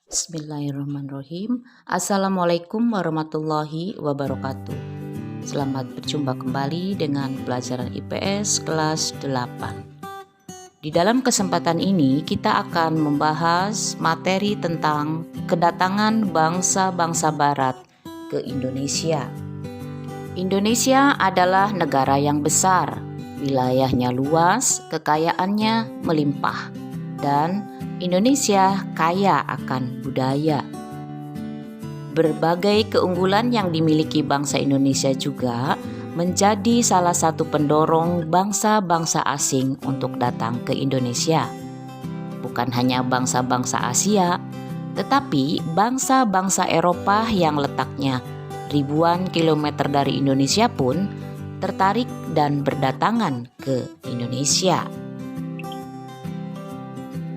Bismillahirrahmanirrahim. Assalamualaikum warahmatullahi wabarakatuh. Selamat berjumpa kembali dengan pelajaran IPS kelas 8. Di dalam kesempatan ini kita akan membahas materi tentang kedatangan bangsa-bangsa barat ke Indonesia. Indonesia adalah negara yang besar, wilayahnya luas, kekayaannya melimpah, dan Indonesia kaya akan budaya. Berbagai keunggulan yang dimiliki bangsa Indonesia juga menjadi salah satu pendorong bangsa-bangsa asing untuk datang ke Indonesia. Bukan hanya bangsa-bangsa Asia, tetapi bangsa-bangsa Eropa yang letaknya ribuan kilometer dari Indonesia pun tertarik dan berdatangan ke Indonesia.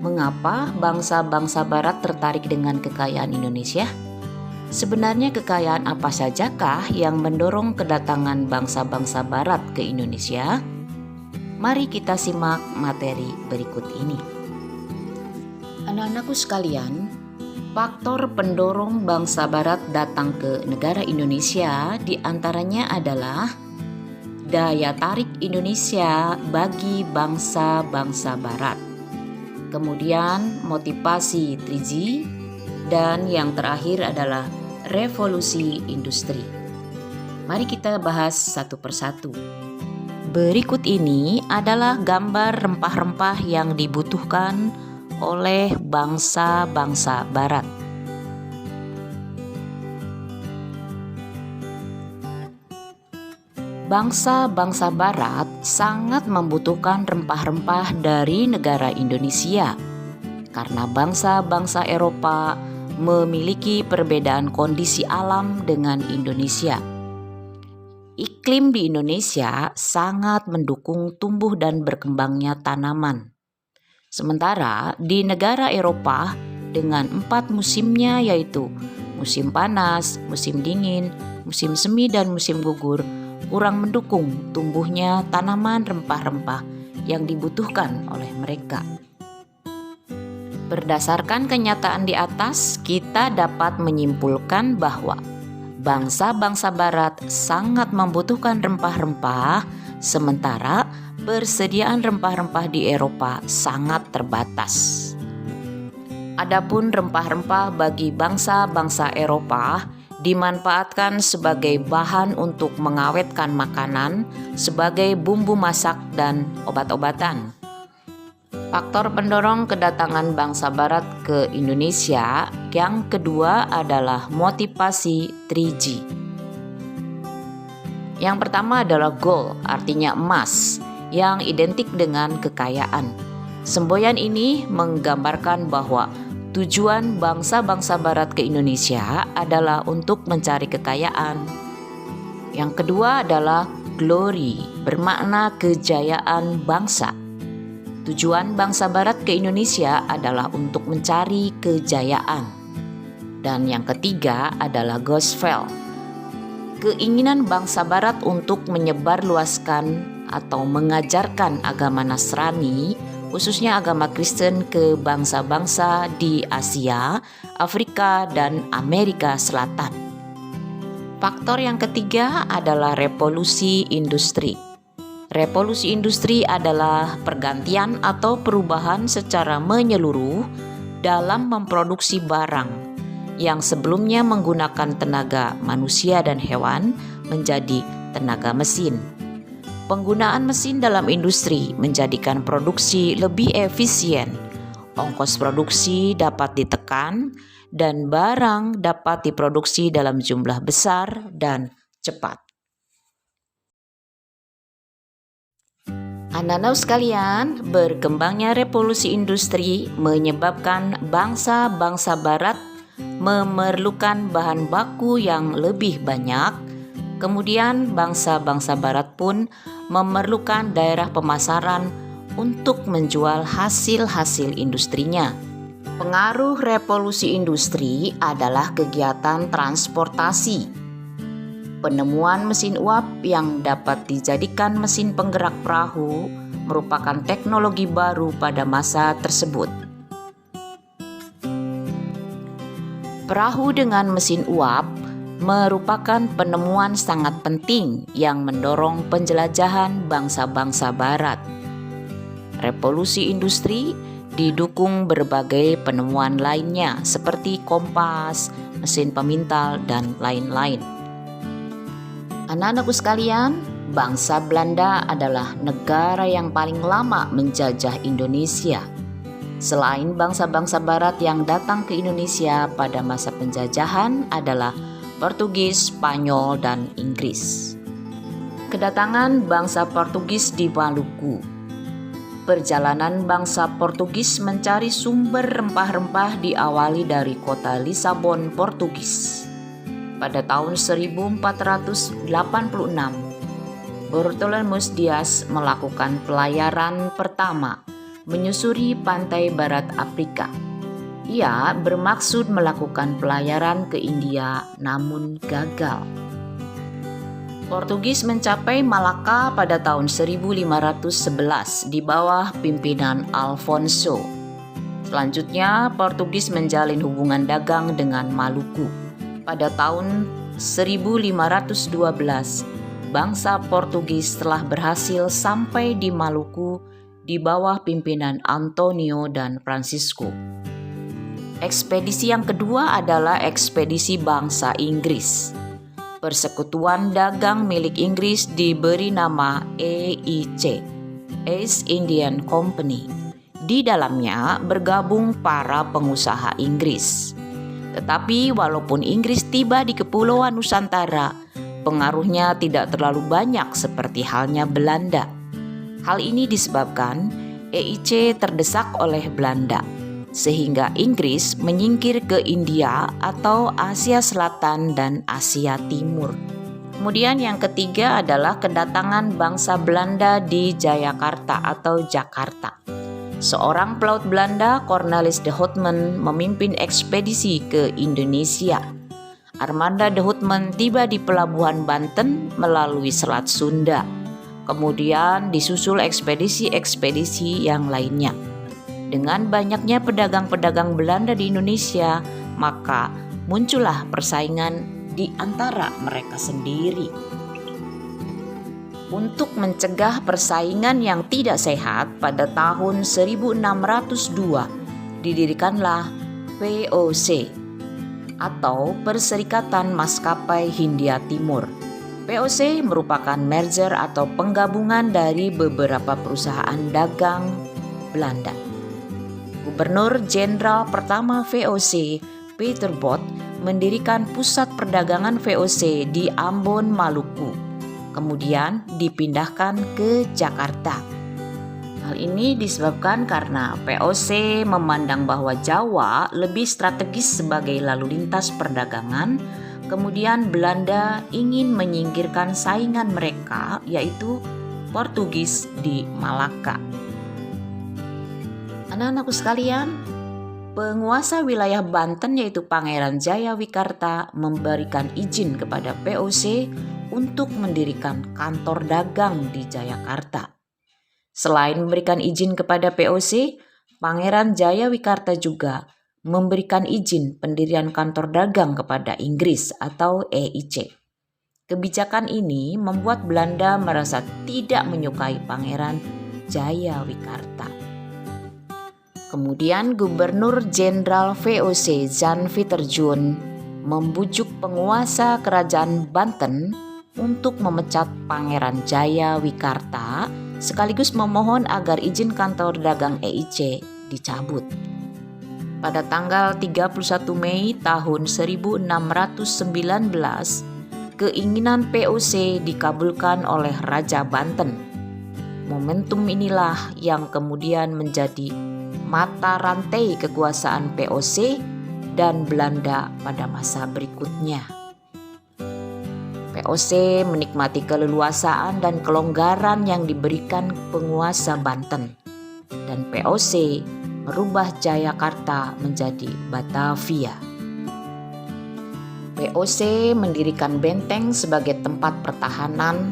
Mengapa bangsa-bangsa barat tertarik dengan kekayaan Indonesia? Sebenarnya kekayaan apa sajakah yang mendorong kedatangan bangsa-bangsa barat ke Indonesia? Mari kita simak materi berikut ini. Anak-anakku sekalian, faktor pendorong bangsa barat datang ke negara Indonesia diantaranya adalah daya tarik Indonesia bagi bangsa-bangsa barat. Kemudian motivasi 3G, dan yang terakhir adalah revolusi industri. Mari kita bahas satu persatu. Berikut ini adalah gambar rempah-rempah yang dibutuhkan oleh bangsa-bangsa barat. Bangsa-bangsa barat sangat membutuhkan rempah-rempah dari negara Indonesia karena bangsa-bangsa Eropa memiliki perbedaan kondisi alam dengan Indonesia. Iklim di Indonesia sangat mendukung tumbuh dan berkembangnya tanaman. Sementara di negara Eropa dengan 4 musimnya, yaitu musim panas, musim dingin, musim semi, dan musim gugur, kurang mendukung tumbuhnya tanaman rempah-rempah yang dibutuhkan oleh mereka. Berdasarkan kenyataan di atas, kita dapat menyimpulkan bahwa bangsa-bangsa barat sangat membutuhkan rempah-rempah, sementara persediaan rempah-rempah di Eropa sangat terbatas. Adapun rempah-rempah bagi bangsa-bangsa Eropa dimanfaatkan sebagai bahan untuk mengawetkan makanan, sebagai bumbu masak dan obat-obatan. Faktor pendorong kedatangan bangsa barat ke Indonesia yang kedua adalah motivasi 3G. Yang pertama adalah gold, artinya emas, yang identik dengan kekayaan. Semboyan ini menggambarkan bahwa tujuan bangsa-bangsa barat ke Indonesia adalah untuk mencari kekayaan. Yang kedua adalah glory, bermakna kejayaan bangsa. Tujuan bangsa barat ke Indonesia adalah untuk mencari kejayaan. Dan yang ketiga adalah gospel, keinginan bangsa barat untuk menyebarluaskan atau mengajarkan agama Nasrani, khususnya agama Kristen, ke bangsa-bangsa di Asia, Afrika, dan Amerika Selatan. Faktor yang ketiga adalah revolusi industri. Revolusi industri adalah pergantian atau perubahan secara menyeluruh dalam memproduksi barang yang sebelumnya menggunakan tenaga manusia dan hewan menjadi tenaga mesin. Penggunaan mesin dalam industri menjadikan produksi lebih efisien, ongkos produksi dapat ditekan, dan barang dapat diproduksi dalam jumlah besar dan cepat. Anak-anak sekalian, berkembangnya revolusi industri menyebabkan bangsa-bangsa barat memerlukan bahan baku yang lebih banyak. Kemudian bangsa-bangsa barat pun memerlukan daerah pemasaran untuk menjual hasil-hasil industrinya. Pengaruh revolusi industri adalah kegiatan transportasi. Penemuan mesin uap yang dapat dijadikan mesin penggerak perahu merupakan teknologi baru pada masa tersebut. Perahu dengan mesin uap merupakan penemuan sangat penting yang mendorong penjelajahan bangsa-bangsa barat. Revolusi industri didukung berbagai penemuan lainnya seperti kompas, mesin pemintal, dan lain-lain. Anak-anakku sekalian, bangsa Belanda adalah negara yang paling lama menjajah Indonesia. Selain bangsa-bangsa barat yang datang ke Indonesia pada masa penjajahan adalah Portugis, Spanyol, dan Inggris. Kedatangan bangsa Portugis di Maluku. Perjalanan bangsa Portugis mencari sumber rempah-rempah diawali dari kota Lisabon, Portugis. Pada tahun 1486, Bartolomeu Dias melakukan pelayaran pertama menyusuri pantai barat Afrika. Ia bermaksud melakukan pelayaran ke India, namun gagal. Portugis mencapai Malaka pada tahun 1511 di bawah pimpinan Alfonso. Selanjutnya, Portugis menjalin hubungan dagang dengan Maluku. Pada tahun 1512, bangsa Portugis telah berhasil sampai di Maluku di bawah pimpinan Antonio dan Francisco. Ekspedisi yang kedua adalah ekspedisi bangsa Inggris. Persekutuan dagang milik Inggris diberi nama EIC, East Indian Company. Di dalamnya bergabung para pengusaha Inggris. Tetapi walaupun Inggris tiba di Kepulauan Nusantara, pengaruhnya tidak terlalu banyak seperti halnya Belanda. Hal ini disebabkan EIC terdesak oleh Belanda, sehingga Inggris menyingkir ke India atau Asia Selatan dan Asia Timur. Kemudian yang ketiga adalah kedatangan bangsa Belanda di Jayakarta atau Jakarta. Seorang pelaut Belanda, Cornelis de Houtman, memimpin ekspedisi ke Indonesia. Armada de Houtman tiba di pelabuhan Banten melalui Selat Sunda. Kemudian disusul ekspedisi-ekspedisi yang lainnya. Dengan banyaknya pedagang-pedagang Belanda di Indonesia, maka muncullah persaingan di antara mereka sendiri. Untuk mencegah persaingan yang tidak sehat, pada tahun 1602 didirikanlah VOC atau Perserikatan Maskapai Hindia Timur. VOC merupakan merger atau penggabungan dari beberapa perusahaan dagang Belanda. Gubernur Jenderal pertama VOC, Peter Both, mendirikan pusat perdagangan VOC di Ambon, Maluku. Kemudian dipindahkan ke Jakarta. Hal ini disebabkan karena VOC memandang bahwa Jawa lebih strategis sebagai lalu lintas perdagangan. Kemudian Belanda ingin menyingkirkan saingan mereka, yaitu Portugis di Malaka. Anak-anakku sekalian, penguasa wilayah Banten yaitu Pangeran Jayawikarta memberikan izin kepada VOC untuk mendirikan kantor dagang di Jayakarta. Selain memberikan izin kepada VOC, Pangeran Jayawikarta juga memberikan izin pendirian kantor dagang kepada Inggris atau EIC. Kebijakan ini membuat Belanda merasa tidak menyukai Pangeran Jayawikarta. Kemudian Gubernur Jenderal VOC Jan Vieterjoen membujuk penguasa kerajaan Banten untuk memecat Pangeran Jayawikarta sekaligus memohon agar izin kantor dagang EIC dicabut. Pada tanggal 31 Mei tahun 1619, keinginan VOC dikabulkan oleh Raja Banten. Momentum inilah yang kemudian menjadi mata rantai kekuasaan VOC dan Belanda pada masa berikutnya. VOC menikmati keleluasaan dan kelonggaran yang diberikan penguasa Banten, dan VOC merubah Jayakarta menjadi Batavia. VOC mendirikan benteng sebagai tempat pertahanan,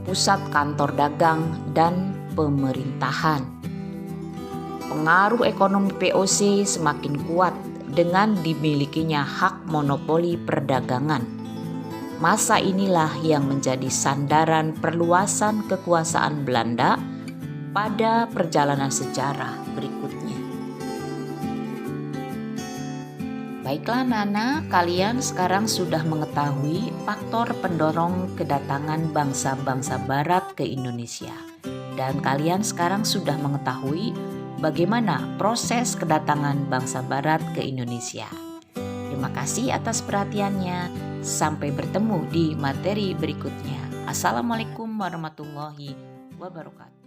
pusat kantor dagang, dan pemerintahan. Pengaruh ekonomi VOC semakin kuat dengan dimilikinya hak monopoli perdagangan. Masa inilah yang menjadi sandaran perluasan kekuasaan Belanda pada perjalanan sejarah berikutnya. Baiklah Nana, kalian sekarang sudah mengetahui faktor pendorong kedatangan bangsa-bangsa barat ke Indonesia. Dan kalian sekarang sudah mengetahui bagaimana proses kedatangan bangsa barat ke Indonesia. Terima kasih atas perhatiannya. Sampai bertemu di materi berikutnya. Assalamualaikum warahmatullahi wabarakatuh.